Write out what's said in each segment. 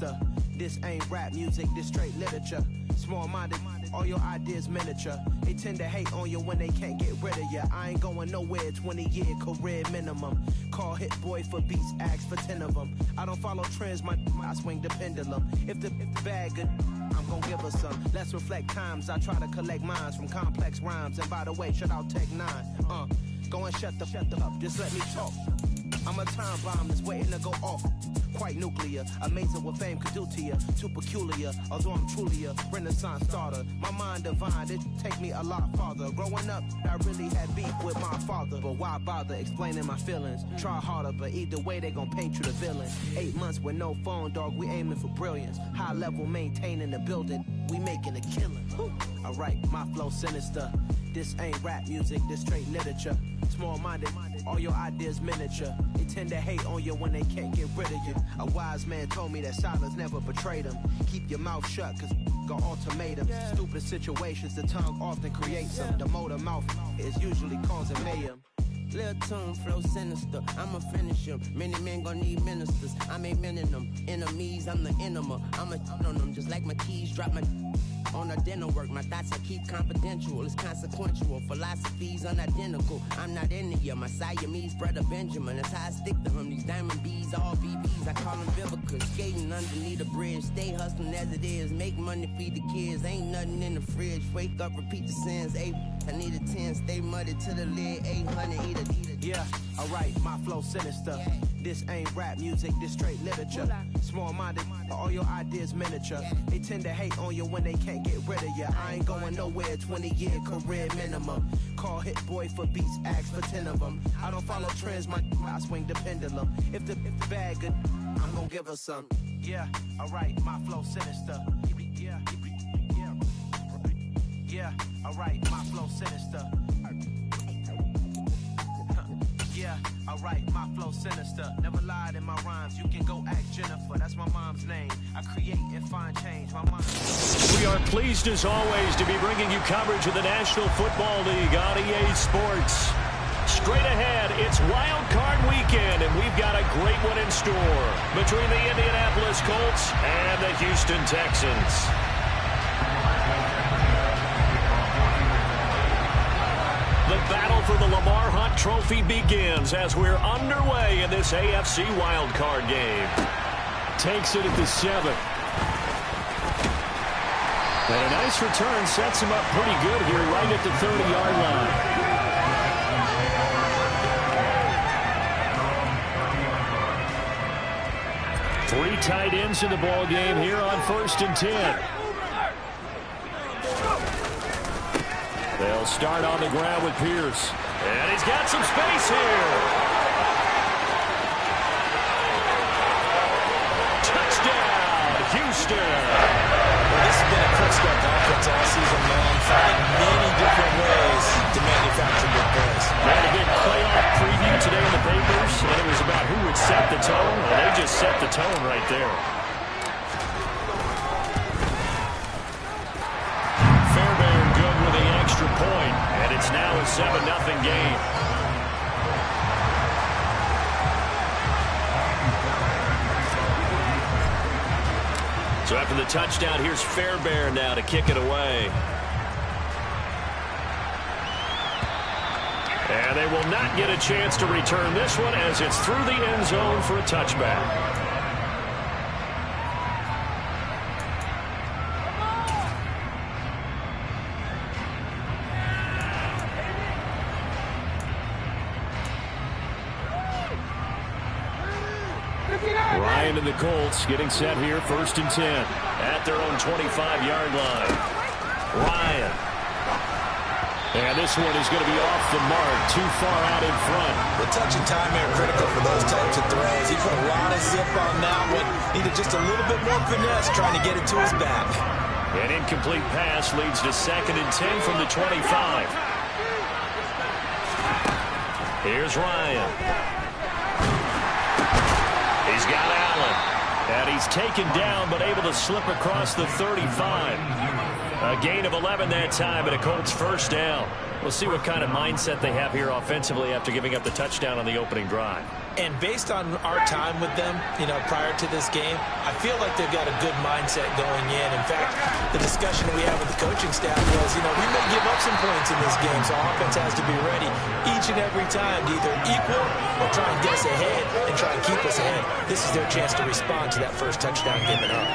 sinister. This ain't rap music, this straight literature. Small-minded, all your ideas miniature. They tend to hate on you when they can't get rid of you. I ain't going nowhere, 20-year career minimum. Call Hit Boy for beats, ask for 10 of them. I don't follow trends, I swing the pendulum. If the bag good, I'm gon' give her some. Let's reflect times, I try to collect minds from complex rhymes. And by the way, shout out Tech 9. Go and shut the up, just let me talk. I'm a time bomb that's waiting to go off. Quite nuclear, amazing what fame could do to you. Too peculiar, although I'm truly a renaissance starter. My mind divine, it take me a lot farther. Growing up, I really had beef with my father. But why bother explaining my feelings? Try harder, but either way they gon' paint you the villain. 8 months with no phone, dog, we aiming for brilliance. High level maintaining the building, we making a killing. Alright, my flow sinister. This ain't rap music, this straight literature. Small-minded, all your ideas miniature. They tend to hate on you when they can't get rid of you. A wise man told me that silence never betrayed him. Keep your mouth shut, cause got ultimatums. Stupid situations, the tongue often creates them. The motor mouth is usually causing mayhem. Lil' tune, flow sinister, I'ma finish him. Many men gon' need ministers, I'm aiming them. Enemies, I'm the enema, I'ma on them. Just like my keys, drop my on a dinner work. My thoughts I keep confidential, it's consequential. Philosophies unidentical, I'm not into you. My Siamese brother Benjamin, that's how I stick to him. These diamond bees, all BBs, I call them Vivica. Skating underneath the bridge, stay hustling as it is. Make money, feed the kids, ain't nothing in the fridge. Wake up, repeat the sins, I need a 10, stay muddy to the lid, 800, eat a. Yeah, alright, my flow sinister. This ain't rap music, this straight literature. Small-minded, all your ideas miniature. They tend to hate on you when they can't get rid of you. I ain't going nowhere, 20-year career minimum. Call Hit Boy for beats, ask for 10 of them. I don't follow trends, I swing the pendulum. If the bag good, I'm gon' give her some. Yeah, alright, my flow sinister. Yeah, alright, my flow sinister. Yeah, alright, my flow sinister. Never lied in my rhymes, you can go ask Jennifer. That's my mom's name. I create and find change. My mind. We are pleased as always to be bringing you coverage of the National Football League on EA Sports. Straight ahead, it's Wildcard Weekend, and we've got a great one in store between the Indianapolis Colts and the Houston Texans. The battle for the Lamar Hunt Trophy begins as we're underway in this AFC wildcard game. Takes it at the 7. And a nice return sets him up pretty good here right at the 30-yard line. Three tight ends in the ball game here on 1st and 10. They'll start on the ground with Pierce. And he's got some space here. Touchdown, Houston. Well, this has been a quick-step offense all season long, finding many different ways to manufacture good plays. They had a big playoff preview today in the papers, and it was about who would set the tone. Well, they just set the tone right there. Point, and it's now a 7-0 game. So after the touchdown, here's Fairbairn now to kick it away. And they will not get a chance to return this one as it's through the end zone for a touchback. Ryan and the Colts getting set here, 1st and 10 at their own 25-yard line. Ryan. And this one is going to be off the mark, too far out in front. The touch and time are critical for those types of throws. He put a lot of zip on that one. Needed just a little bit more finesse trying to get it to his back. An incomplete pass leads to 2nd and 10 from the 25. Here's Ryan. He's got Allen, and he's taken down but able to slip across the 35. A gain of 11 that time, and a Colts first down. We'll see what kind of mindset they have here offensively after giving up the touchdown on the opening drive. And based on our time with them, prior to this game, I feel like they've got a good mindset going in. In fact, the discussion we had with the coaching staff was, we may give up some points in this game, so our offense has to be ready each and every time to either equal or try and get us ahead and try and keep us ahead. This is their chance to respond to that first touchdown given up.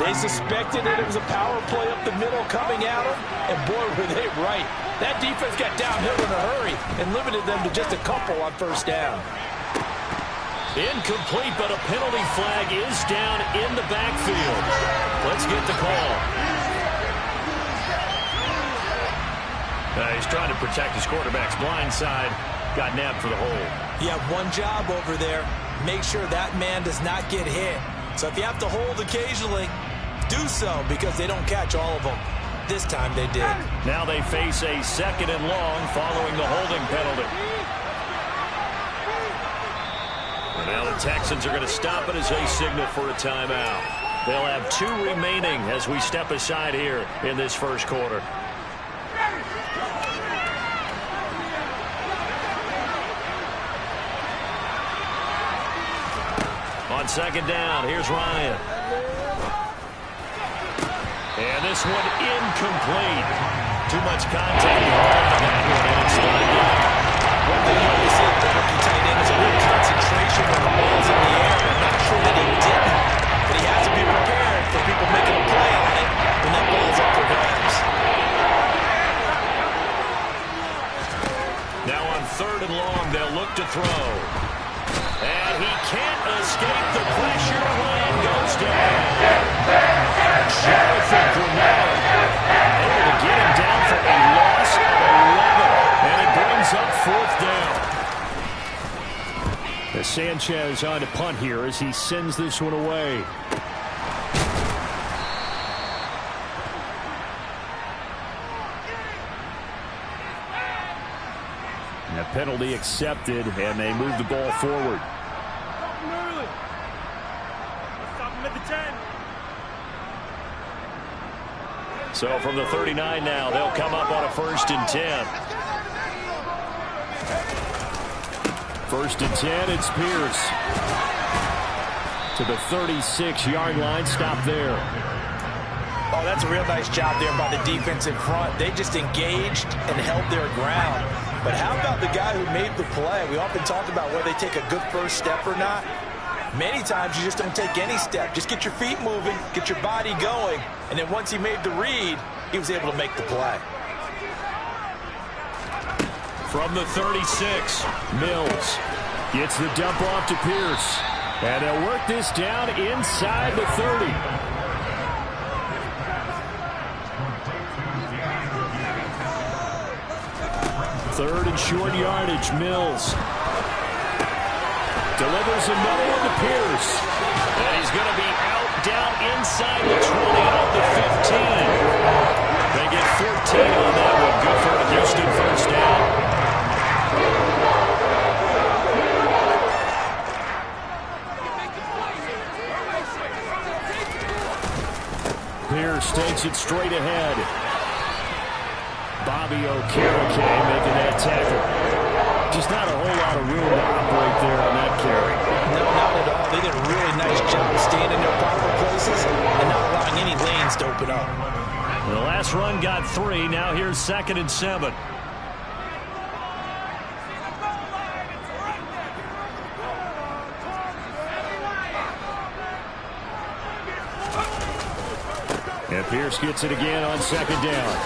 They suspected that it was a power play up the middle coming at them, and boy, were they right. That defense got downhill in a hurry and limited them to just a couple on first down. Incomplete, but a penalty flag is down in the backfield. Let's get the call. He's trying to protect his quarterback's blind side. Got nabbed for the hold. You have one job over there. Make sure that man does not get hit. So if you have to hold occasionally, do so, because they don't catch all of them. This time they did. Now they face a 2nd and long following the holding penalty. And now the Texans are going to stop it as they signal for a timeout. They'll have 2 remaining as we step aside here in this first quarter. On 2nd down, here's Ryan. And this one incomplete. Too much contact on that one, and it's not good. One thing you always see with the rookie tight end is a real concentration when the ball's in the air. I'm not sure that he didn't, but he has to be prepared for people making a play on it when that ball's up for grabs. Now on 3rd and long, they'll look to throw. And he can't escape the pressure. Ryan goes down. Jonathan Bernard able to get him down for a loss of 11. And it brings up 4th down. As Sanchez on to punt here as he sends this one away. And a penalty accepted, and they move the ball forward. So from the 39 now, they'll come up on a 1st and 10. 1st and 10, it's Pierce. To the 36-yard line, stop there. Oh, that's a real nice job there by the defense in front. They just engaged and held their ground. But how about the guy who made the play? We often talk about whether they take a good first step or not. Many times you just don't take any step. Just get your feet moving, get your body going, and then once he made the read, he was able to make the play. From the 36, Mills gets the dump off to Pierce. And they'll work this down inside the 30. Third and short yardage, Mills. Delivers another one to Pierce. And he's going to be out down inside the 20 of the 15. They get 14 on that one. Good for a Houston first down. Pierce takes it straight ahead. Bobby Okereke making that tackle. Just not a whole lot of room to operate there on that carry. No, not at all. They did a really nice job staying in their proper places and not allowing any lanes to open up. The last run got 3. Now here's 2nd and 7. And Pierce gets it again on 2nd down.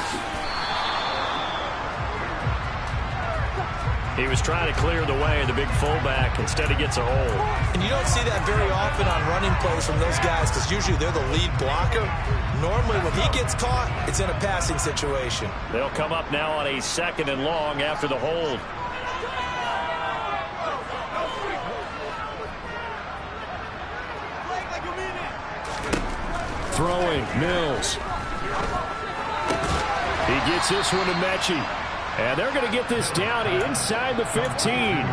He was trying to clear the way, the big fullback. Instead, he gets a hole. And you don't see that very often on running plays from those guys because usually they're the lead blocker. Normally, when he gets caught, it's in a passing situation. They'll come up now on a 2nd and long after the hold. Throwing, Mills. He gets this one to Mechie. And they're going to get this down inside the 15.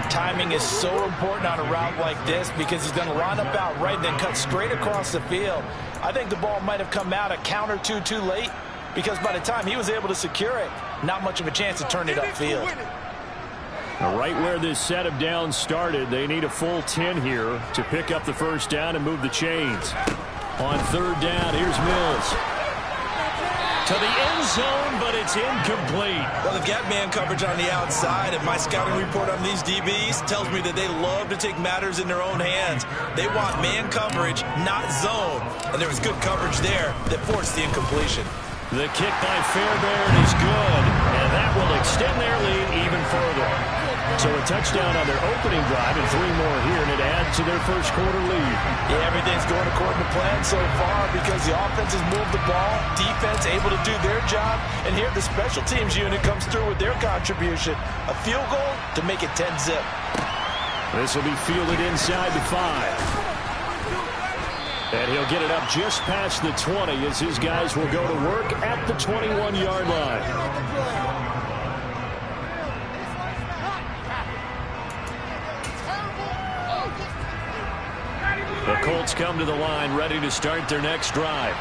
Timing is so important on a route like this because he's going to line up out right and then cut straight across the field. I think the ball might have come out a count or two too late because by the time he was able to secure it, not much of a chance to turn it upfield. Right where this set of downs started, they need a full 10 here to pick up the first down and move the chains. On third down, here's Mills. To the end zone, but it's incomplete. Well, they've got man coverage on the outside, and my scouting report on these DBs tells me that they love to take matters in their own hands. They want man coverage, not zone. And there was good coverage there that forced the incompletion. The kick by Fairbairn is good, and that will extend their lead even further. So a touchdown on their opening drive and 3 more here, and it adds to their first quarter lead. Yeah, everything's going according to plan so far because the offense has moved the ball, defense able to do their job, and here the special teams unit comes through with their contribution. A field goal to make it 10-zip. This will be fielded inside the 5. And he'll get it up just past the 20 as his guys will go to work at the 21-yard line. The Colts come to the line ready to start their next drive.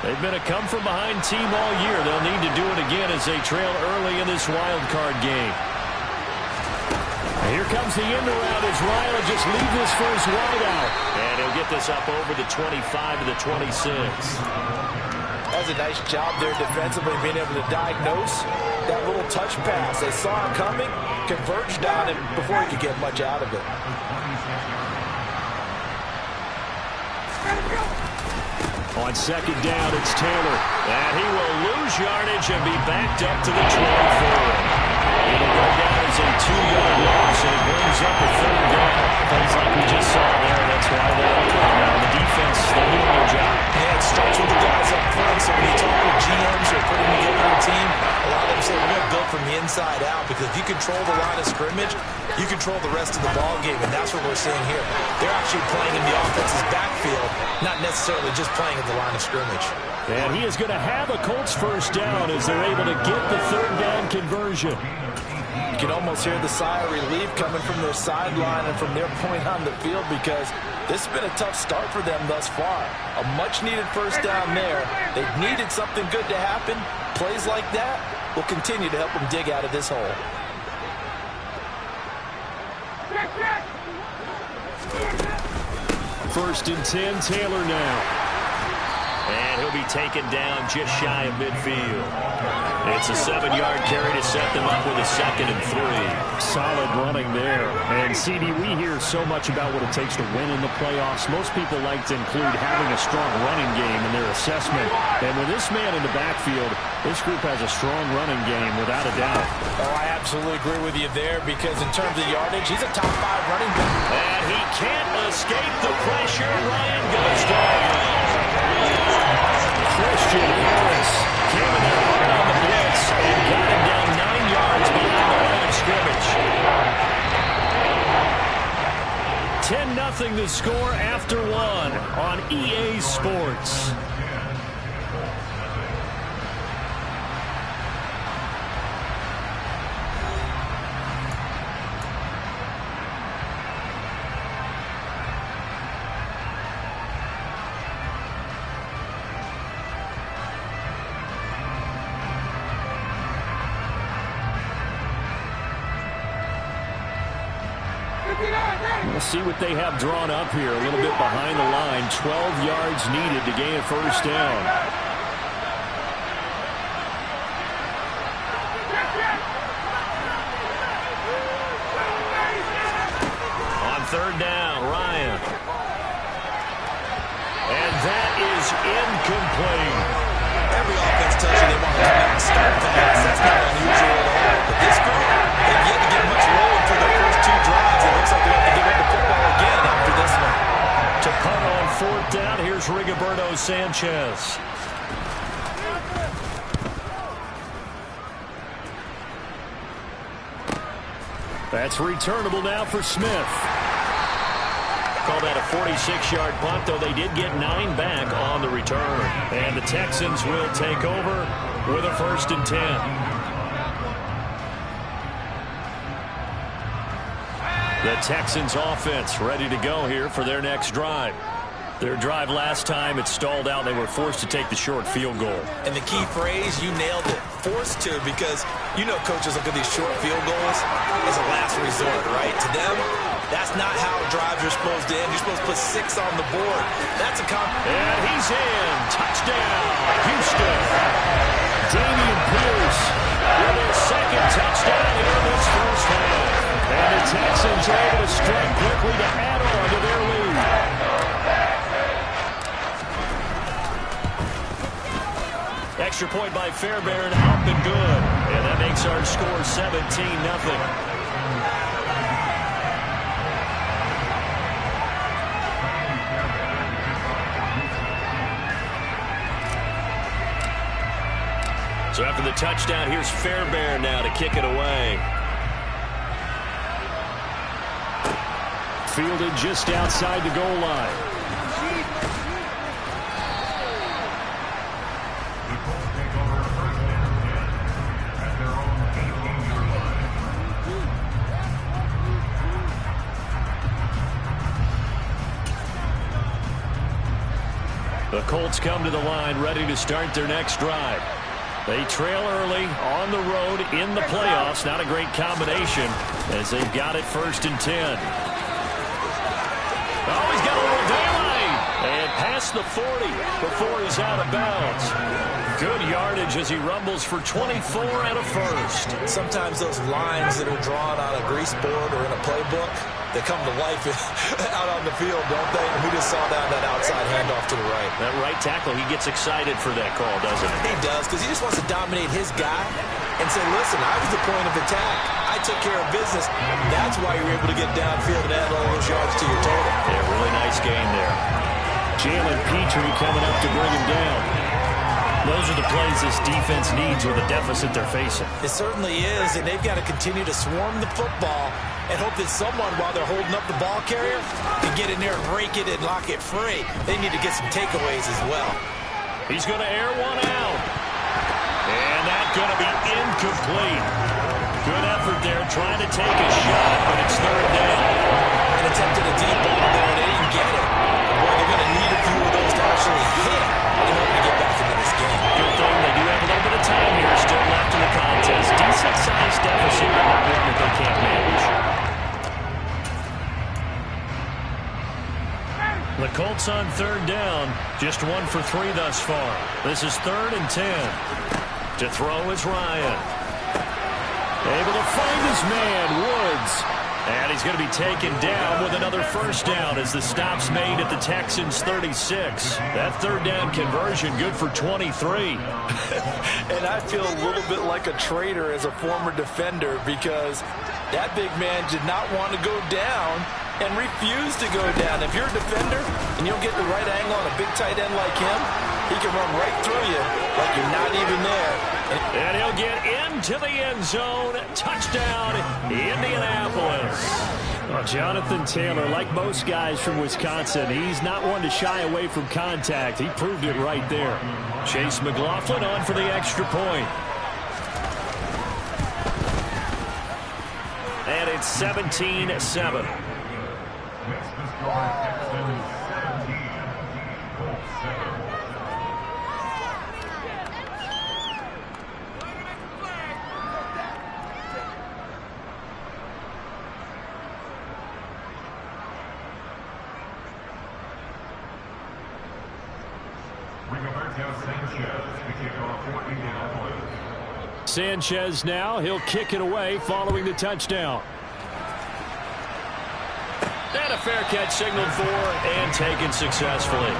They've been a come-from-behind team all year. They'll need to do it again as they trail early in this wild card game. Here comes the end around as Ryan will just leave this for his wide out. And he'll get this up over the 25 to the 26. That's a nice job there defensively, being able to diagnose that little touch pass. They saw him coming, converged on him before he could get much out of it. On second down, it's Taylor. And he will lose yardage and be backed up to the 24. It'll go down as a 2-yard loss, and it brings up a third down. Things like we just saw there, that's why they're up right now. The defense, they're doing their job. Yeah, it starts with the guys up front, so when you talk with GMs who are putting together a team, a lot of them say we're going to build from the inside out, because if you control the line of scrimmage, you control the rest of the ball game, and that's what we're seeing here. They're actually playing in the offense's backfield, not necessarily just playing at the line of scrimmage. And he is going to have a Colts first down as they're able to get the third down conversion. You can almost hear the sigh of relief coming from their sideline and from their point on the field, because this has been a tough start for them thus far. A much-needed first down there. They've needed something good to happen. Plays like that will continue to help them dig out of this hole. First and 10, Taylor now. And he'll be taken down just shy of midfield. It's a 7-yard carry to set them up with a 2nd and 3. Solid running there. And, CD, we hear so much about what it takes to win in the playoffs. Most people like to include having a strong running game in their assessment. And with this man in the backfield, this group has a strong running game without a doubt. Oh, I absolutely agree with you there, because in terms of yardage, he's a top 5 running back. And he can't escape the pressure. Ryan goes down. Christian Harris came in there hard on the blitz and got him down 9 yards behind the line of scrimmage. 10-0 the score after 1 on EA Sports. We'll see what they have drawn up here. A little bit behind the line. 12 yards needed to gain a first down. On third down, Ryan. And that is incomplete. Every offense tells you they want to come out and start fast. That's not unusual at all. But this group, they've yet to get much rolling for their first 2 drives. It looks like they have to give up the football again after this one. To punt on fourth down, here's Rigoberto Sanchez. That's returnable now for Smith. Call that a 46-yard punt, though they did get 9 back on the return. And the Texans will take over with a 1st and 10. The Texans offense ready to go here for their next drive. Their drive last time, it stalled out. They were forced to take the short field goal. And the key phrase, you nailed it. forced to, because you know coaches look at these short field goals as a last resort, right? To them, that's not how drives are supposed to end. You're supposed to put 6 on the board. That's a and he's in. Touchdown, Houston. Damian Pierce with his second touchdown here in this first half. And the Texans are able to strike quickly to add on to their lead. Extra point by Fairbairn, up and good. And that makes our score 17-0. So after the touchdown, here's Fairbairn now to kick it away. Fielded just outside the goal line. The Colts come to the line ready to start their next drive. They trail early on the road in the playoffs. Not a great combination as they've got it 1st and 10. Oh, he's got a little daylight. And past the 40 before he's out of bounds. Good yardage as he rumbles for 24 and a first. Sometimes those lines that are drawn on a grease board or in a playbook, they come to life out on the field, don't they? And we just saw that outside handoff to the right. That right tackle, he gets excited for that call, doesn't he? He does, because he just wants to dominate his guy and say, listen, I was the point of attack. I took care of business. That's why you're able to get downfield and add all those yards to your total. Yeah, really nice game there. Jalen Petrie coming up to bring him down. Those are the plays this defense needs with the deficit they're facing. It certainly is, and they've got to continue to swarm the football and hope that someone, while they're holding up the ball carrier, can get in there and rake it and lock it free. They need to get some takeaways as well. He's going to air one out. And that's going to be incomplete. Good effort there, trying to take a shot, but it's 3rd down. And attempted a deep ball there, and they didn't get it. Boy, they're going to need a few of those to actually hit in order to get back into this game. Good thing they do have a little bit of time here still left in the contest. Decent-sized deficit, but not one that they can't manage. The Colts on 3rd down, just 1 for 3 thus far. This is 3rd and 10. To throw is Ryan. Able to find his man, Woods. And he's going to be taken down with another first down as the stop's made at the Texans' 36. That 3rd down conversion good for 23. And I feel a little bit like a traitor as a former defender, because that big man did not want to go down and refused to go down. If you're a defender and you don't get the right angle on a big tight end like him, he can run right through you like you're not even there. And he'll get into the end zone. Touchdown, Indianapolis. Well, Jonathan Taylor, like most guys from Wisconsin, he's not one to shy away from contact. He proved it right there. Chase McLaughlin on for the extra point. And it's 17-7. Sanchez now, he'll kick it away following the touchdown. And a fair catch signaled for and taken successfully.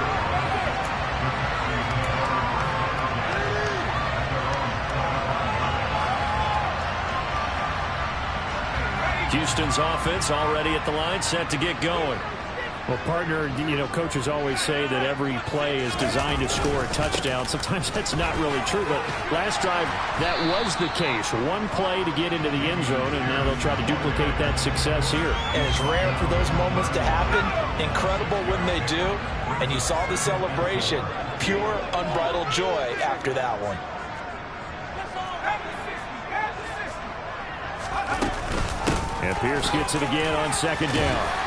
Houston's offense already at the line, set to get going. Well, partner, you know, coaches always say that every play is designed to score a touchdown. Sometimes that's not really true, but last drive, that was the case. One play to get into the end zone, and now they'll try to duplicate that success here. And it's rare for those moments to happen. Incredible when they do. And you saw the celebration. Pure, unbridled joy after that one. And Pierce gets it again on 2nd down.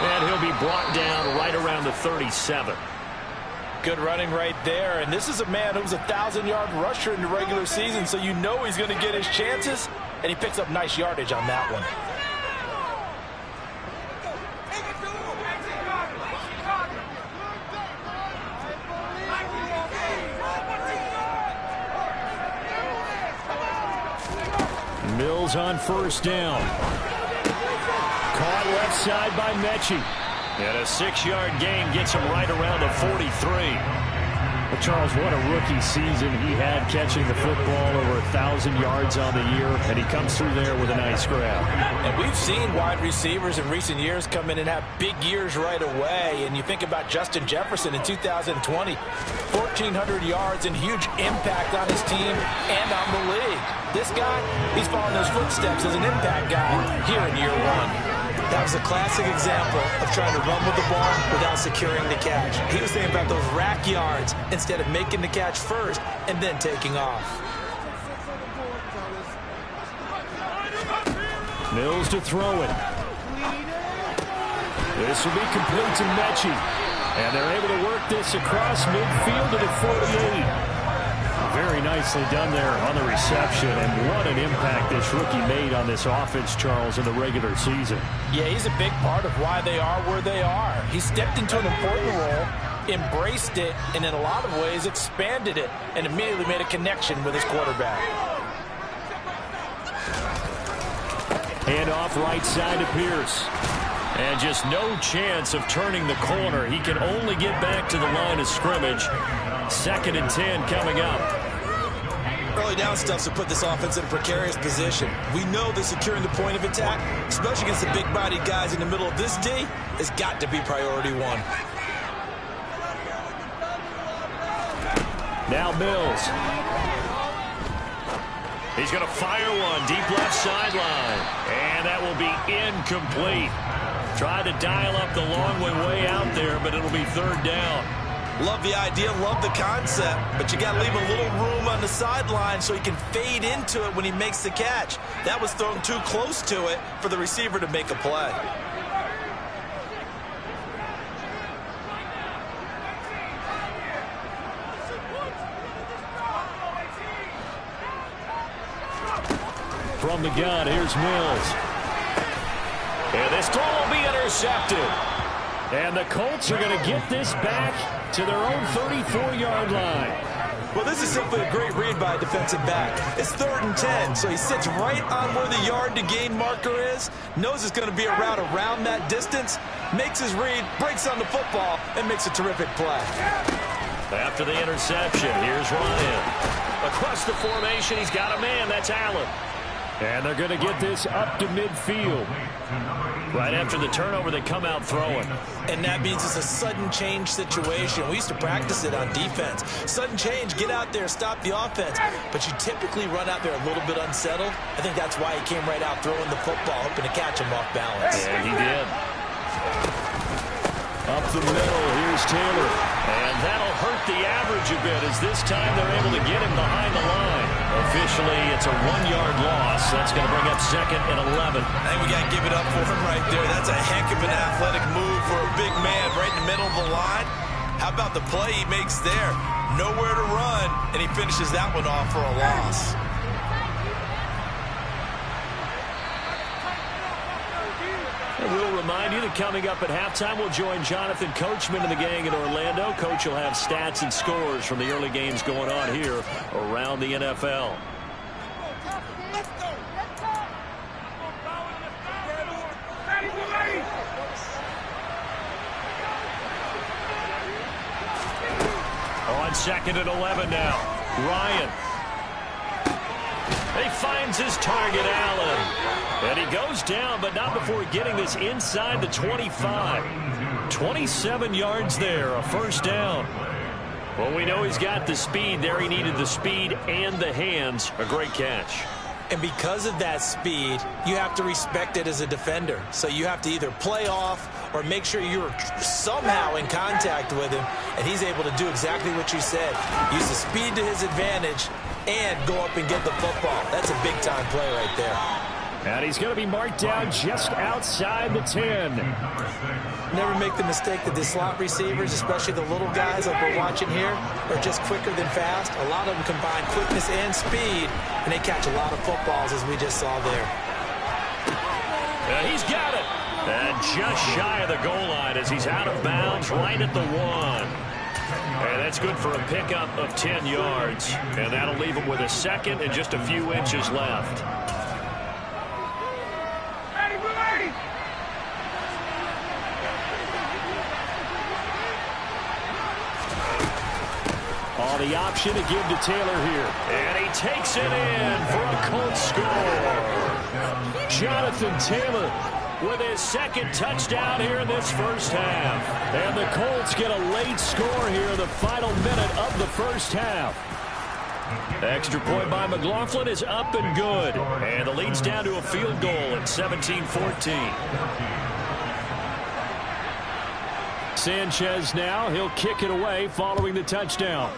And he'll be brought down right around the 37. Good running right there. And this is a man who was a 1,000-yard rusher in the regular season, so you know he's going to get his chances, and he picks up nice yardage on that one. Mills on first down. Caught left side by Mechie. And a 6-yard gain gets him right around the 43. Well, Charles, what a rookie season he had, catching the football over 1,000 yards on the year, and he comes through there with a nice grab. And we've seen wide receivers in recent years come in and have big years right away. And you think about Justin Jefferson in 2020, 1,400 yards and huge impact on his team and on the league. This guy, he's following those footsteps as an impact guy here in year one. That was a classic example of trying to run with the ball without securing the catch. He was thinking about those rack yards instead of making the catch first and then taking off. Mills to throw it. This will be complete to Mechie. And they're able to work this across midfield to the 48. Very nicely done there on the reception, and what an impact this rookie made on this offense, Charles, in the regular season. Yeah, he's a big part of why they are where they are. He stepped into an important role, embraced it, and in a lot of ways expanded it, and immediately made a connection with his quarterback. Hand off right side to Pierce. And just no chance of turning the corner. He can only get back to the line of scrimmage. 2nd and 10 coming up. Early down stuff to put this offense in a precarious position. We know that securing the point of attack, especially against the big-bodied guys in the middle of this D, has got to be priority one. Now Mills. He's going to fire one deep left sideline. And that will be incomplete. Tried to dial up the long way out there, but it'll be 3rd down. Love the idea, love the concept, but you got to leave a little room on the sideline so he can fade into it when he makes the catch. That was thrown too close to it for the receiver to make a play. From the gun, here's Mills. And this throw will be intercepted. And the Colts are going to get this back to their own 34-yard line. Well, this is simply a great read by a defensive back. It's 3rd and 10, so he sits right on where the yard-to-gain marker is, knows it's going to be a route around that distance, makes his read, breaks on the football, and makes a terrific play. After the interception, here's Ryan. Across the formation, he's got a man. That's Allen. And they're going to get this up to midfield. Right after the turnover, they come out throwing. And that means it's a sudden change situation. We used to practice it on defense. Sudden change, get out there, stop the offense. But you typically run out there a little bit unsettled. I think that's why he came right out throwing the football, hoping to catch him off balance. Yeah, he did. Up the middle, here's Taylor. And that'll hurt the average a bit, as this time they're able to get him behind the line. Officially, it's a 1-yard loss. That's going to bring up 2nd and 11. I think we got to give it up for him right there. That's a heck of an athletic move for a big man right in the middle of the line. How about the play he makes there? Nowhere to run, and he finishes that one off for a loss. And we'll remind you that coming up at halftime, we'll join Jonathan Coachman and the gang in Orlando. Coach will have stats and scores from the early games going on here around the NFL. On 2nd and 11 now. Ryan. He finds his target, Allen. And he goes down, but not before getting this inside the 25. 27 yards there, a 1st down. Well, we know he's got the speed there. He needed the speed and the hands. A great catch. And because of that speed, you have to respect it as a defender. So you have to either play off or make sure you're somehow in contact with him. And he's able to do exactly what you said. Use the speed to his advantage and go up and get the football. That's a big-time play right there. And he's going to be marked down just outside the 10. never make the mistake that the slot receivers, especially the little guys like we're watching here, are just quicker than fast. A lot of them combine quickness and speed, and they catch a lot of footballs, as we just saw there. He's got it. And just shy of the goal line as he's out of bounds right at the 1. And that's good for a pickup of 10 yards. And that'll leave him with a second and just a few inches left. On the option to give to Taylor here. And he takes it in for a Colts score. Jonathan Taylor with his second touchdown here in this first half. And the Colts get a late score here in the final minute of the first half. Extra point by McLaughlin is up and good. And the lead's down to a field goal at 17-14. Sanchez now, he'll kick it away following the touchdown.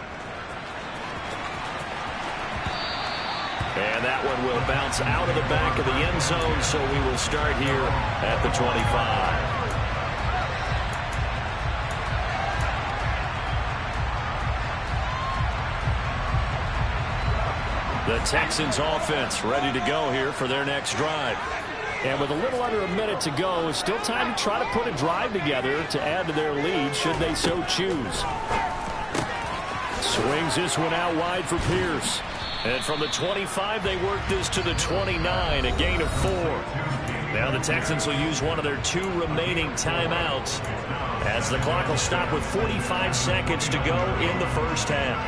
And that one will bounce out of the back of the end zone, so we will start here at the 25. The Texans offense ready to go here for their next drive. And with a little under a minute to go, it's still time to try to put a drive together to add to their lead should they so choose. Swings this one out wide for Pierce. And from the 25, they work this to the 29, a gain of 4. Now the Texans will use one of their 2 remaining timeouts as the clock will stop with 45 seconds to go in the first half.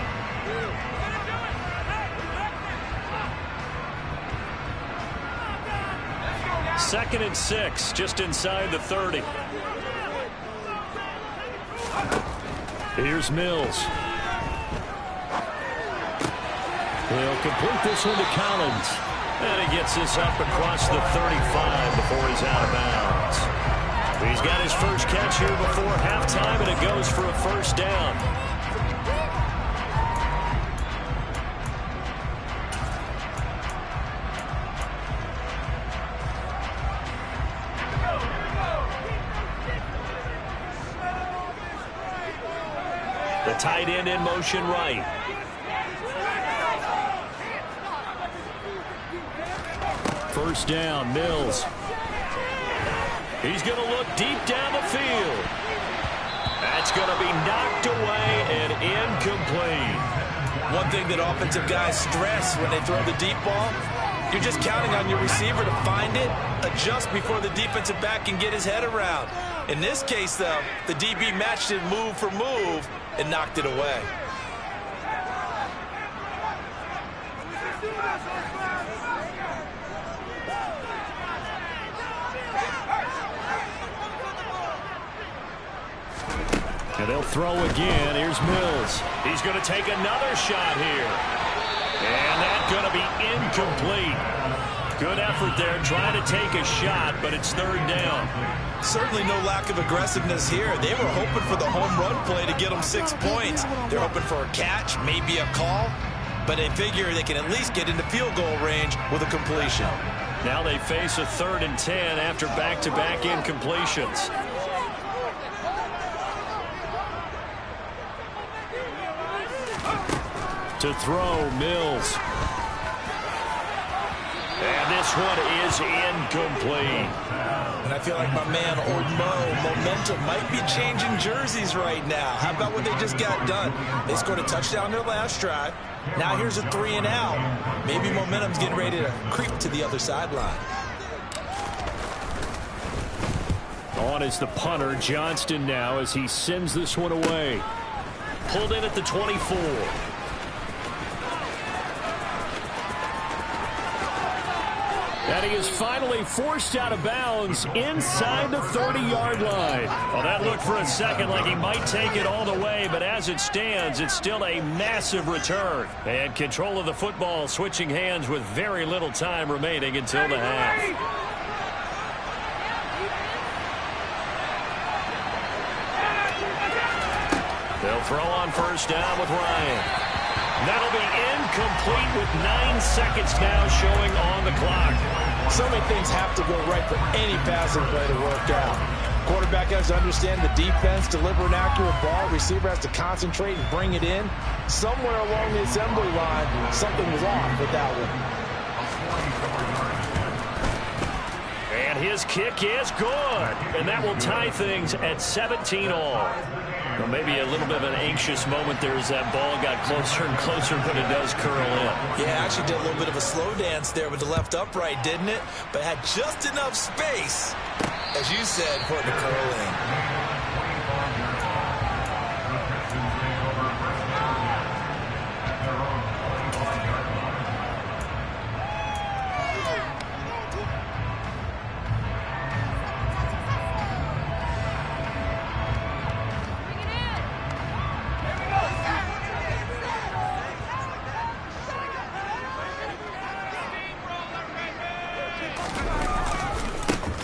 Second and 6, just inside the 30. Here's Mills. He'll complete this one to Collins. And he gets this up across the 35 before he's out of bounds. He's got his first catch here before halftime, and it goes for a first down. The tight end in motion right. First down, Mills. He's going to look deep down the field. That's going to be knocked away and incomplete. One thing that offensive guys stress when they throw the deep ball, you're just counting on your receiver to find it, adjust before the defensive back can get his head around. In this case, though, the DB matched it move for move and knocked it away. And they'll throw again. Here's Mills. He's going to take another shot here. And that's going to be incomplete. Good effort there trying to take a shot, but it's third down. Certainly no lack of aggressiveness here. They were hoping for the home run play to get them 6 points. They're hoping for a catch, maybe a call, but they figure they can at least get into field goal range with a completion. Now they face a 3rd and 10 after back-to-back incompletions. To throw, Mills. And this one is incomplete. And I feel like my man, Old Mo, momentum might be changing jerseys right now. How about what they just got done? They scored a touchdown their last drive. Now here's a 3 and out. Maybe momentum's getting ready to creep to the other sideline. On is the punter, Johnston now, as he sends this one away. Pulled in at the 24. And he is finally forced out of bounds inside the 30-yard line. Well, that looked for a second like he might take it all the way, but as it stands, it's still a massive return. And control of the football switching hands with very little time remaining until the half. They'll throw on first down with Ryan. That'll be incomplete with 9 seconds now showing on the clock. So many things have to go right for any passing play to work out. Quarterback has to understand the defense, deliver an accurate ball. Receiver has to concentrate and bring it in. Somewhere along the assembly line, something was off with that one. And his kick is good. And that will tie things at 17 all. Well, maybe a little bit of an anxious moment there as that ball got closer and closer, but it does curl in. Yeah, actually did a little bit of a slow dance there with the left upright, didn't it? But had just enough space, as you said, for it to curl in.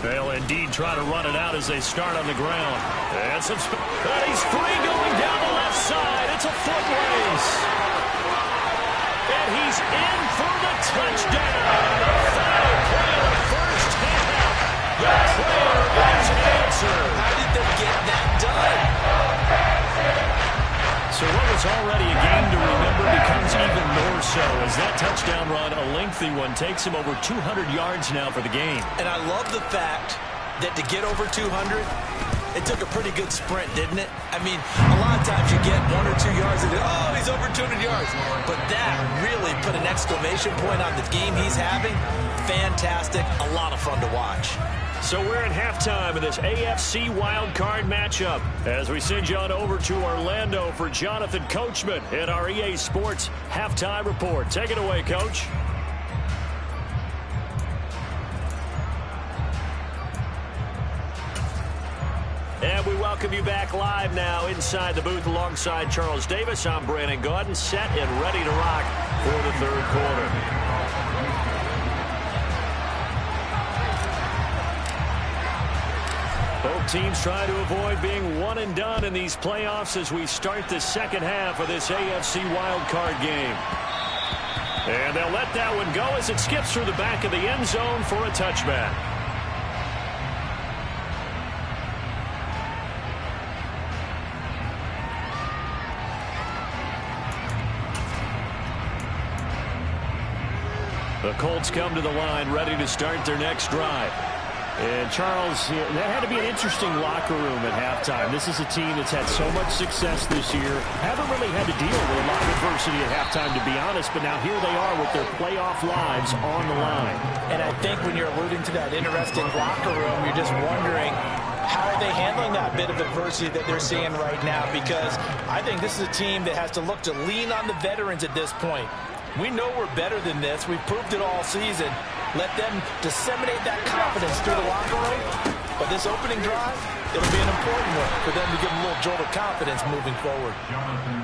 They'll indeed try to run it out as they start on the ground. And he's free going down the left side. It's a foot race. And he's in for the touchdown. The final play of the first half. The prayer is answered. How did they get that done? So what was already a game to remember becomes even more so as that touchdown run, a lengthy one, takes him over 200 yards now for the game. And I love the fact that to get over 200, it took a pretty good sprint, didn't it? I mean, a lot of times you get 1 or 2 yards and, oh, he's over 200 yards. But that really put an exclamation point on the game he's having. Fantastic. A lot of fun to watch. So we're at halftime of this AFC Wildcard matchup as we send you on over to Orlando for Jonathan Coachman in our EA Sports Halftime Report. Take it away, Coach. And we welcome you back live now inside the booth alongside Charles Davis. I'm Brandon Gaudin, set and ready to rock for the third quarter. Both teams try to avoid being one and done in these playoffs as we start the second half of this AFC wildcard game. And they'll let that one go as it skips through the back of the end zone for a touchback. The Colts come to the line ready to start their next drive. And Charles, that had to be an interesting locker room at halftime. This is a team that's had so much success this year. Haven't really had to deal with a lot of adversity at halftime, to be honest. But now here they are with their playoff lives on the line. And I think when you're alluding to that interesting locker room, you're just wondering, how are they handling that bit of adversity that they're seeing right now? Because I think this is a team that has to look to lean on the veterans at this point. We know we're better than this. We've proved it all season. Let them disseminate that confidence through the locker room. But this opening drive, it'll be an important one for them to give them a little jolt of confidence moving forward.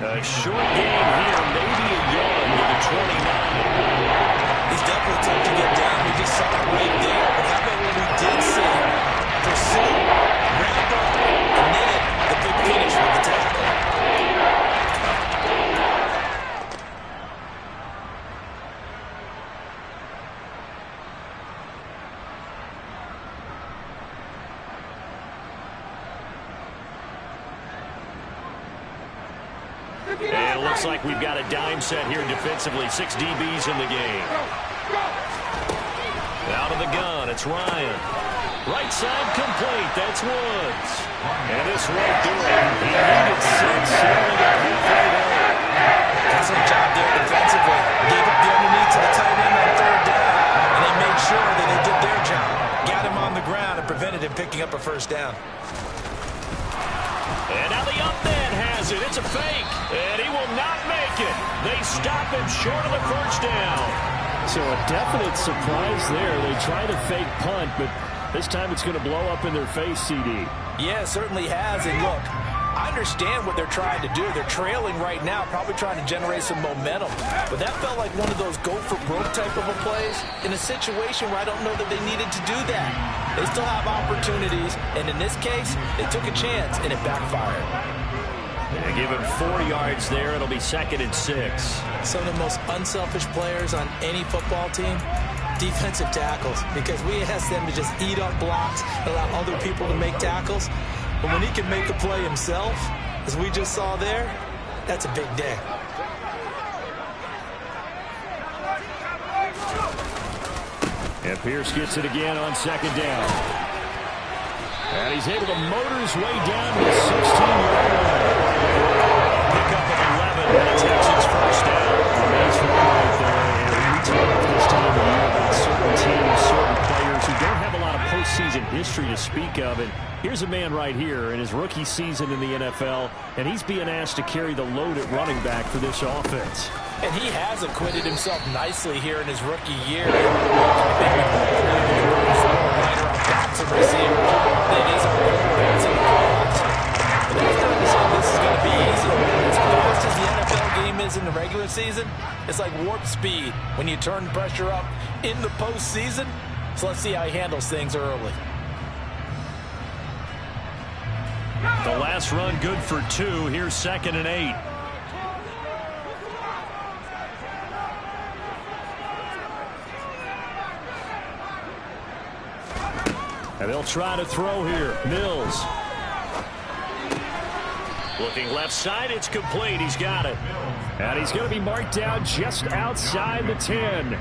A short game here, maybe a yard to the 29. He's definitely tough to get down. We just saw it right there. But how about what we did see? Pursue, wrap up, and then the big finish with the tackle. And it looks like we've got a dime set here defensively. 6 DBs in the game. Out of the gun, it's Ryan. Right side complete, that's Woods. And this won't do it. He needed 6. He only got halfway there. Excellent job there defensively. Gave up the underneath to the tight end on third down. And they made sure that they did their job. Got him on the ground and prevented him picking up a first down. And now the up man has it. It's a fake. And he will not make it. They stop him short of the first down. So a definite surprise there. They try to fake punt, but this time it's going to blow up in their face, CD. Yeah, it certainly has. And look, I understand what they're trying to do. They're trailing right now, probably trying to generate some momentum. But that felt like one of those go-for-broke type of a plays in a situation where I don't know that they needed to do that. They still have opportunities, and in this case, they took a chance, and it backfired. They give him 4 yards there. It'll be 2nd and 6. Some of the most unselfish players on any football team, Defensive tackles, because we ask them to just eat up blocks, allow other people to make tackles. But when he can make a play himself, as we just saw there, that's a big day. And Pierce gets it again on second down. And he's able to motor his way down to the 16-yard line. Pick up of 11, and the Texans first down. That's right there. And we talk this time of year about certain teams, certain players who don't have a lot of postseason history to speak of. And here's a man right here in his rookie season in the NFL, and he's being asked to carry the load at running back for this offense. And he has acquitted himself nicely here in his rookie year. In the regular season, it's like warp speed when you turn pressure up in the postseason. So let's see how he handles things early. The last run good for 2. Here's 2nd and 8. And they'll try to throw here. Mills. Looking left side, it's complete. He's got it. And he's going to be marked down just outside the 10.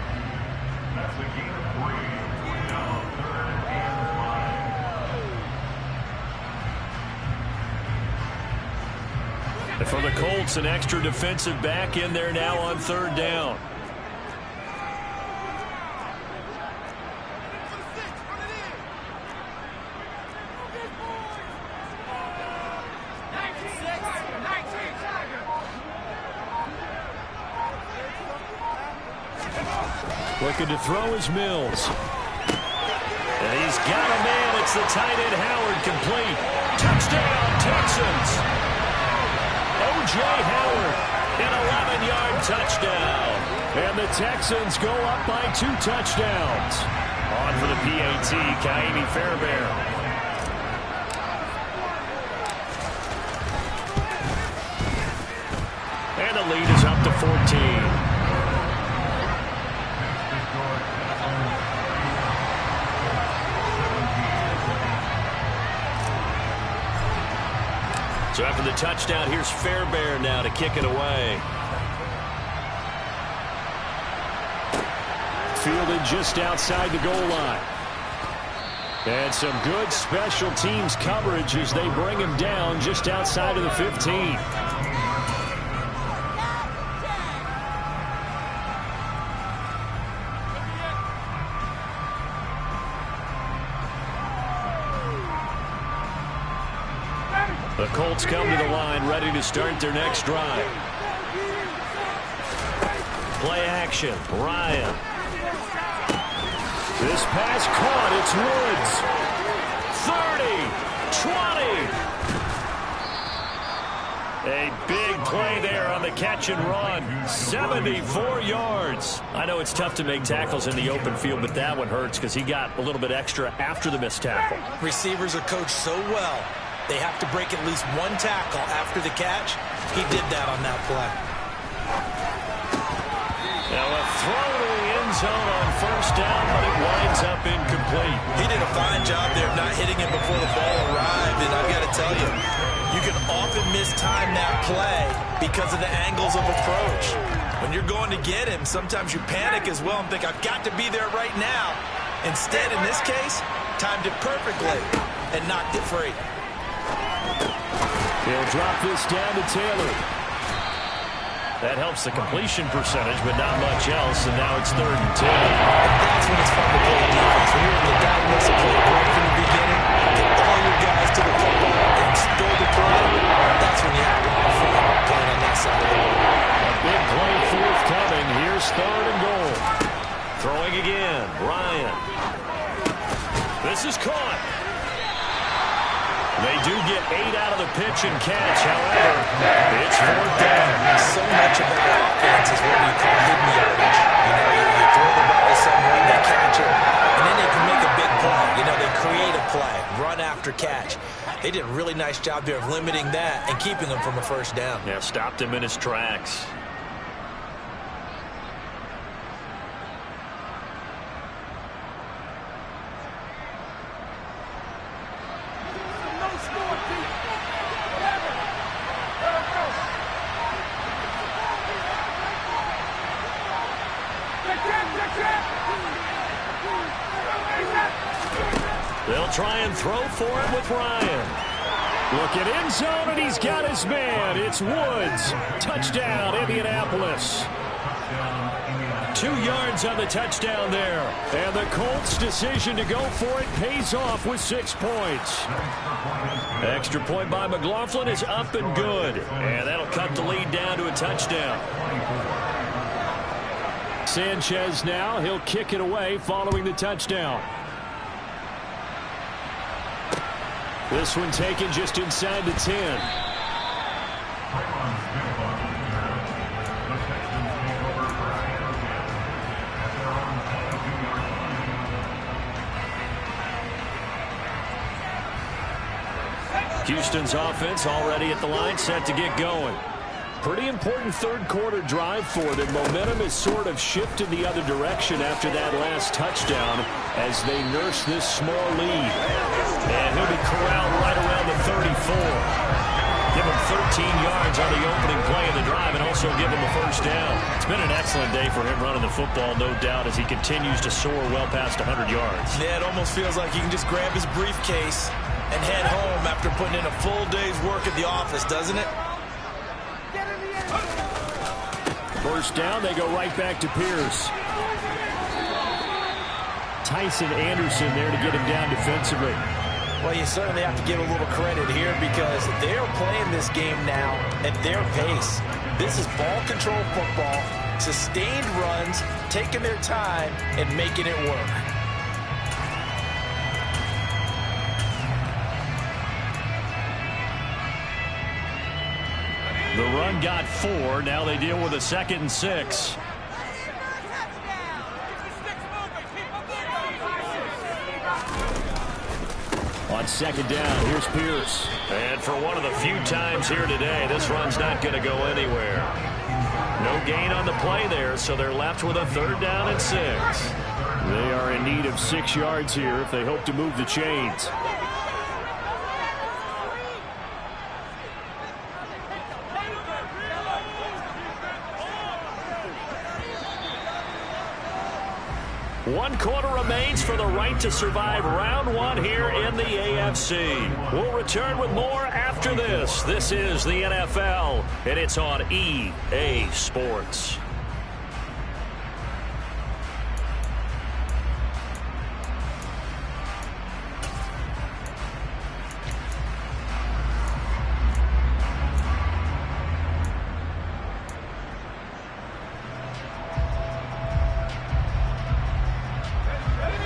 And for the Colts, an extra defensive back in there now on 3rd down. Looking to throw is Mills. And he's got a man. It's the tight end Howard, complete. Touchdown, Texans. O.J. Howard, an 11-yard touchdown. And the Texans go up by 2 touchdowns. On for the PAT, Kaimi Fairbairn. And the lead is up to 14. So after the touchdown, here's Fairbairn now to kick it away. Fielded just outside the goal line. And some good special teams coverage as they bring him down just outside of the 15. The Colts come to the line, ready to start their next drive. Play action, Ryan. This pass caught, it's Woods. 30, 20. A big play there on the catch and run. 74 yards. I know it's tough to make tackles in the open field, but that one hurts because he got a little bit extra after the missed tackle. Receivers are coached so well. They have to break at least 1 tackle after the catch. He did that on that play. Now a throw to the end zone on 1st down, but it winds up incomplete. He did a fine job there of not hitting him before the ball arrived, and I've got to tell you, you can often mistime that play because of the angles of approach. When you're going to get him, sometimes you panic as well and think, I've got to be there right now. Instead, in this case, timed it perfectly and knocked it free. He'll drop this down to Taylor. That helps the completion percentage, but not much else, and now it's 3rd and 10. That's when it's fun to play defense. When you're able to diagnose a play right from the beginning, get all your guys to the football and store the play, that's when you have a lot of fun playing on that side of the ball. A big play forthcoming. Here's 3rd and goal. Throwing again, Ryan. This is caught. They do get 8 out of the pitch and catch. However, it's 4th down. So much about offense is what we call hidden yardage. You know, you throw the ball to someone, they catch it, and then they can make a big play. You know, they create a play, run after catch. They did a really nice job there of limiting that and keeping him from a 1st down. Yeah, stopped him in his tracks. They'll try and throw for it with Ryan. Look at end zone, and he's got his man. It's Woods. Touchdown, Indianapolis. 2 yards on the touchdown there. And the Colts' decision to go for it pays off with 6 points. Extra point by McLaughlin is up and good. And that'll cut the lead down to a touchdown. Sanchez now, he'll kick it away following the touchdown. This one taken just inside the 10. Houston's offense already at the line, set to get going. Pretty important third-quarter drive for them. Momentum has sort of shifted the other direction after that last touchdown as they nurse this small lead. And he'll be corralled right around the 34. Give him 13 yards on the opening play of the drive and also give him a first down. It's been an excellent day for him running the football, no doubt, as he continues to soar well past 100 yards. Yeah, it almost feels like he can just grab his briefcase and head home after putting in a full day's work at the office, doesn't it? First down, they go right back to Pierce. Tyson Anderson there to get him down defensively. Well, you certainly have to give a little credit here because they're playing this game now at their pace. This is ball control football, sustained runs, taking their time and making it work. The run got 4. Now they deal with a 2nd and 6. On 2nd down, here's Pierce. And for one of the few times here today, this run's not going to go anywhere. No gain on the play there, so they're left with a 3rd down and 6. They are in need of 6 yards here if they hope to move the chains. One quarter remains for the right to survive round 1 here in the AFC. We'll return with more after this. This is the NFL, and it's on EA Sports.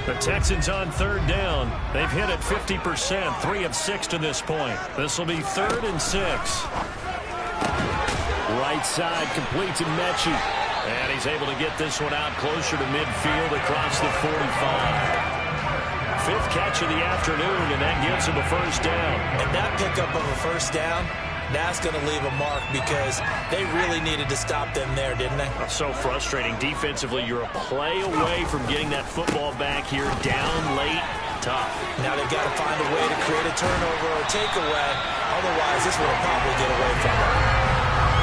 The Texans on 3rd down. They've hit it 50%, 3 of 6 to this point. This will be 3rd and 6. Right side complete to Mechie. And he's able to get this one out closer to midfield across the 45. 5th catch of the afternoon, and that gives him a first down. And that pickup of a first down, that's going to leave a mark because they really needed to stop them there, didn't they? So frustrating. Defensively, you're a play away from getting that football back here down late. Tough. Now they've got to find a way to create a turnover or a takeaway. Otherwise, this will probably get away from them.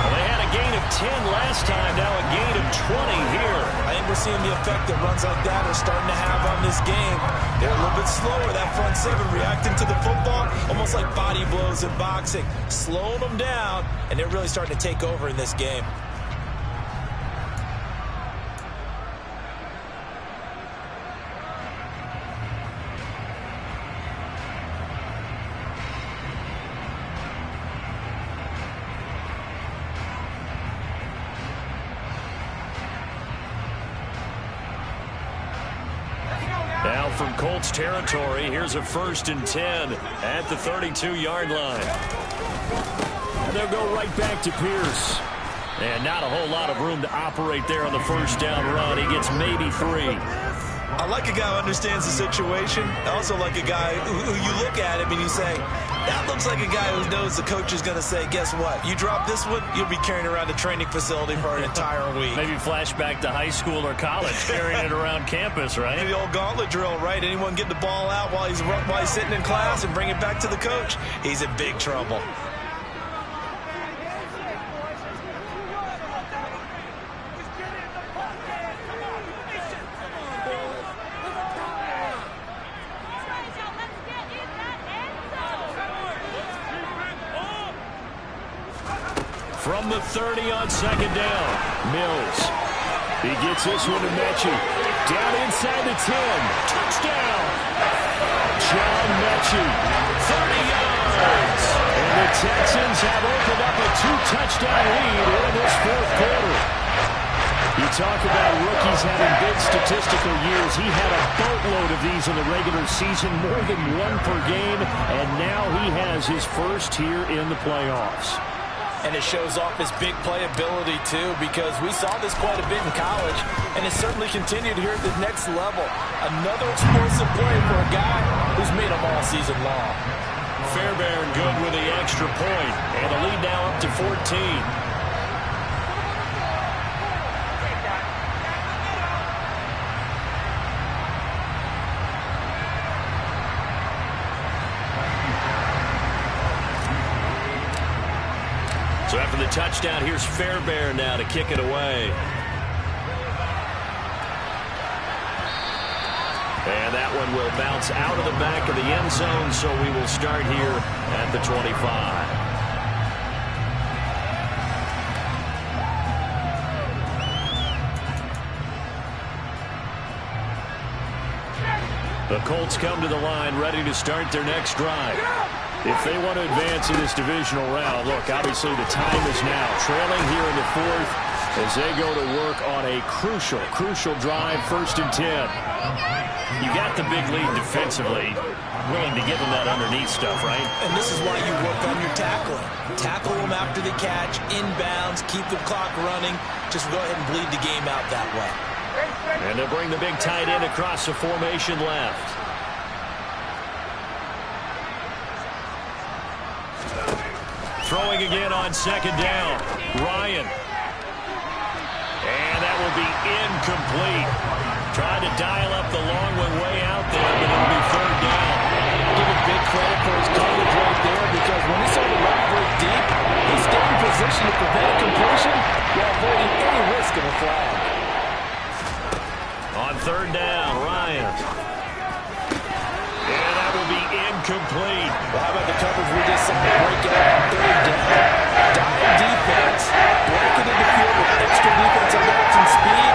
Well, they had a gain of 10 last time, now a gain of 20 here. I think we're seeing the effect that runs like that are starting to have on this game. They're a little bit slower, that front 7, reacting to the football, almost like body blows in boxing, slowing them down, and they're really starting to take over in this game. Now from Colts territory, here's a 1st and 10 at the 32-yard line. And they'll go right back to Pierce. And not a whole lot of room to operate there on the first down run. He gets maybe 3. I like a guy who understands the situation. I also like a guy who you look at him and you say, that looks like a guy who knows the coach is going to say, guess what? You drop this one, you'll be carrying around a training facility for an entire week. Maybe flashback to high school or college, carrying it around campus, right? The old gauntlet drill, right? Anyone get the ball out while he's sitting in class and bring it back to the coach, he's in big trouble. from the 30 on second down. Mills. He gets this one to Mechie. Down inside the 10. Touchdown. John Mechie. 30 yards. And the Texans have opened up a 2-touchdown lead in this fourth quarter. You talk about rookies having big statistical years. He had a boatload of these in the regular season, more than one per game, and now he has his first here in the playoffs. And it shows off his big playability, too, because we saw this quite a bit in college, and it certainly continued here at the next level. Another explosive play for a guy who's made them all season long. Fairbairn good with the extra point, and the lead now up to 14. So after the touchdown, here's Fairbairn now to kick it away. And that one will bounce out of the back of the end zone, so we will start here at the 25. The Colts come to the line ready to start their next drive. If they want to advance in this divisional round, look, obviously the time is now. Trailing here in the fourth as they go to work on a crucial drive, 1st and 10. You got the big lead defensively, willing to give them that underneath stuff, right? And this is why you work on your tackling. Tackle them after the catch, inbounds, keep the clock running. Just go ahead and bleed the game out that way. And they'll bring the big tight end across the formation left. Throwing again on second down. Ryan. And that will be incomplete. Trying to dial up the long one way out there, but it'll be 3rd down. Give him big credit for his coverage right there, because when he saw the right break deep, he stayed in position to prevent completion while avoiding any risk of a flag. On 3rd down, Ryan. And that will be incomplete. Well, how about the coverage we just saw break out on 3rd down? Dire defense, blanketed the field with extra defensive backs and speed,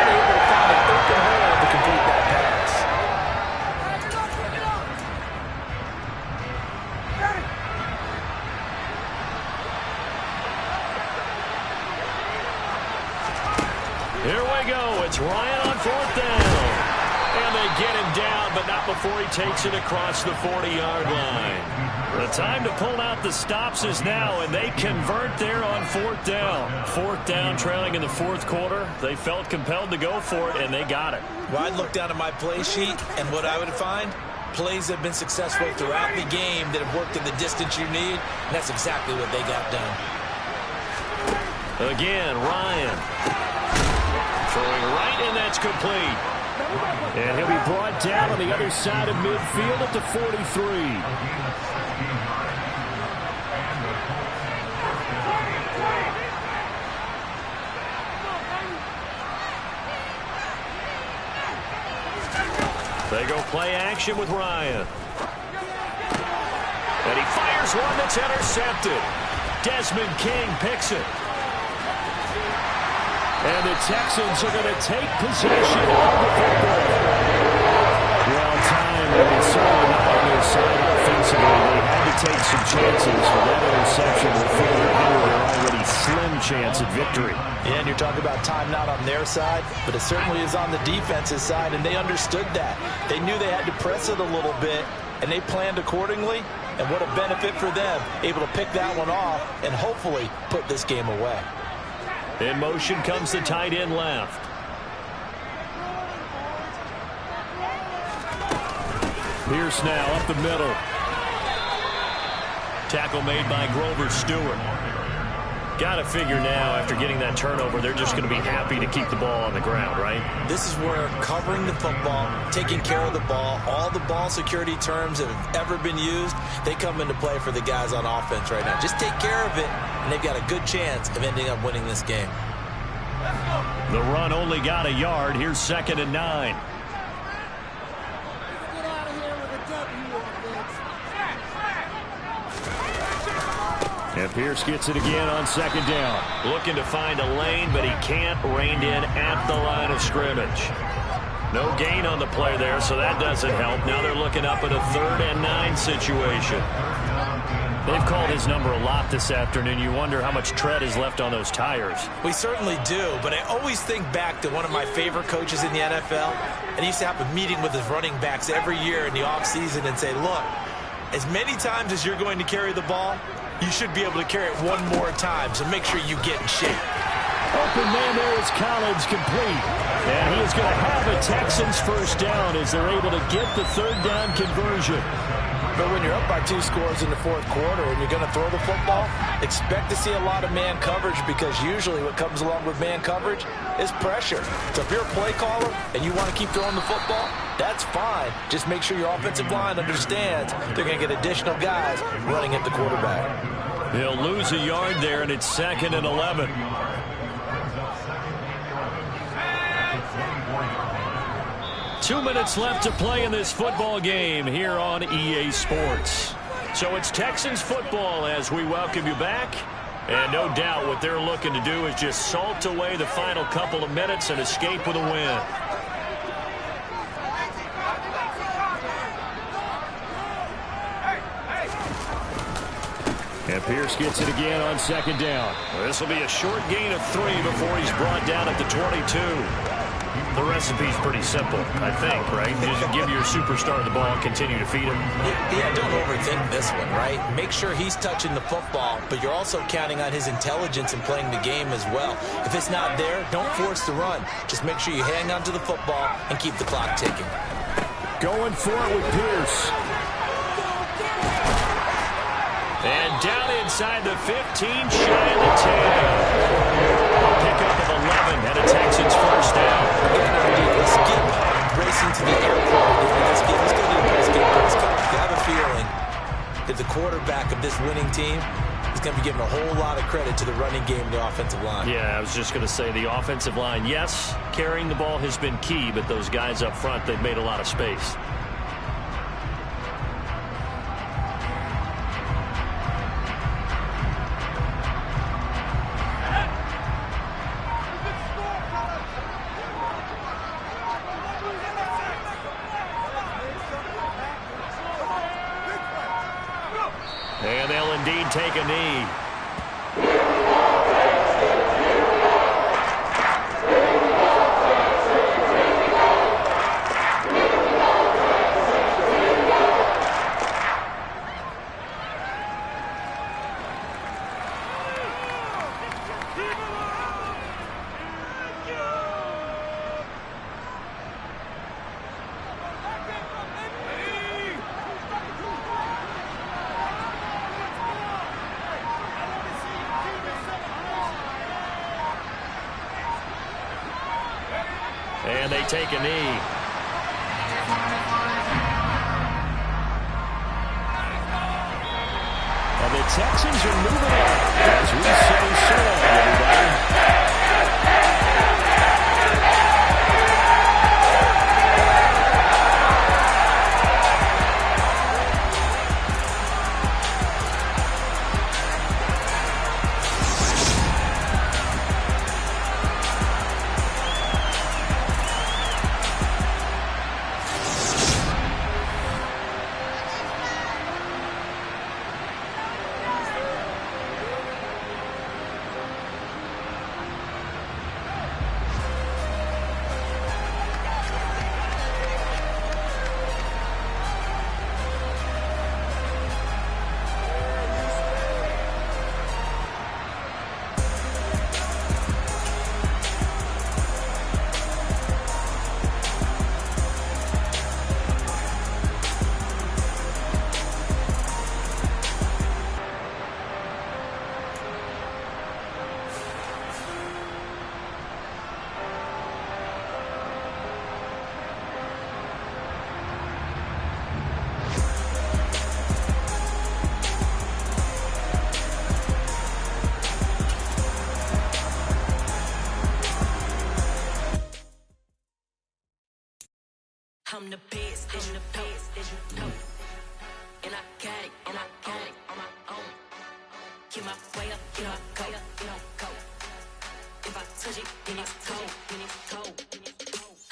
unable to find an open hole to complete that pass. Here we go. It's Ryan on 4th down. And they get him down, but not before he takes it across the 40-yard line. The time to pull out the stops is now, and they convert there on 4th down. 4th down, trailing in the 4th quarter. They felt compelled to go for it, and they got it. Well, I'd look down at my play sheet, and what I would find, plays have been successful throughout the game that have worked in the distance you need, and that's exactly what they got done. Again, Ryan. Throwing right, and that's complete. And he'll be brought down on the other side of midfield at the 43. They go play action with Ryan. And he fires one that's intercepted. Desmond King picks it. And the Texans are going to take possession of the football. Well, time is certainly not on their side offensively. They had to take some chances for that interception. Will fill their already slim chance at victory. Yeah, and you're talking about time not on their side, but it certainly is on the defensive side, and they understood that. They knew they had to press it a little bit, and they planned accordingly, and what a benefit for them, able to pick that one off and hopefully put this game away. In motion comes the tight end left. Pierce now up the middle. Tackle made by Grover Stewart. Got to figure now, after getting that turnover, they're just going to be happy to keep the ball on the ground, right? This is where covering the football, taking care of the ball, all the ball security terms that have ever been used, they come into play for the guys on offense right now. Just take care of it, and they've got a good chance of ending up winning this game. The run only got a yard. Here's 2nd and 9. And Pierce gets it again on second down. Looking to find a lane, but he can't. Reined in at the line of scrimmage. No gain on the play there, so that doesn't help. Now they're looking up at a 3rd and 9 situation. They've called his number a lot this afternoon. You wonder how much tread is left on those tires. We certainly do, but I always think back to one of my favorite coaches in the NFL, and he used to have a meeting with his running backs every year in the offseason and say, look, as many times as you're going to carry the ball, you should be able to carry it one more time, so make sure you get in shape. Open man there is Collins, complete. And he is going to have a Texans first down as they're able to get the 3rd down conversion. But when you're up by 2 scores in the 4th quarter and you're going to throw the football, expect to see a lot of man coverage, because usually what comes along with man coverage is pressure. So if you're a play caller and you want to keep throwing the football, that's fine. Just make sure your offensive line understands they're going to get additional guys running at the quarterback. They'll lose a yard there, and it's 2nd and 11. Two minutes left to play in this football game here on EA Sports. So it's Texans football as we welcome you back. And no doubt what they're looking to do is just salt away the final couple of minutes and escape with a win. And Pierce gets it again on second down. This will be a short gain of 3 before he's brought down at the 22. The recipe's pretty simple, I think, right? Just give your superstar the ball and continue to feed him. Yeah, don't overthink this one, right? Make sure he's touching the football, but you're also counting on his intelligence in playing the game as well. If it's not there, don't force the run. Just make sure you hang on to the football and keep the clock ticking. Going for it with Pierce. And down inside the 15, shy of the 10. A pickup of 11 and a Texans first down. Skip racing to the airport. Let's go to the post-game press conference. I have a feeling that the quarterback of this winning team is going to be giving a whole lot of credit to the running game and the offensive line. Yeah, I was just going to say the offensive line, yes, carrying the ball has been key, but those guys up front, they've made a lot of space. And they'll indeed take a knee. And they take a knee. And the Texans are moving on as we say so, everybody. I'm the best, and the best, and you know. And I got it on my own. Get my way up, get my go, go. If I touch it, then it's cold,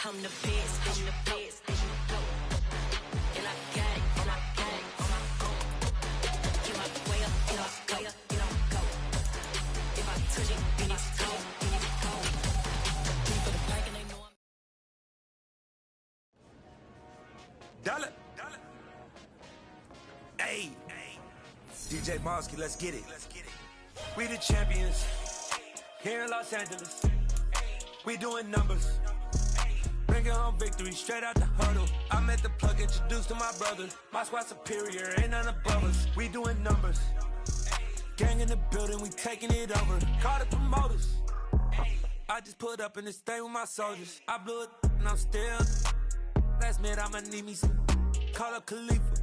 I'm the best, go. And I got it, on my own. Get my way up, get my go. If I touch it, then it's cold, People like and they know I'm. Dollar. Hey. DJ Mosky, let's get it. We the champions here in Los Angeles. We doing numbers. Bringing home victory straight out the huddle. I met the plug, introduced to my brother. My squad superior, ain't none above us. We doing numbers. Gang in the building, we taking it over. Call the promoters. I just put up in this thing with my soldiers. I blew it and I'm still. Last minute I'ma need me some. Call up Khalifa.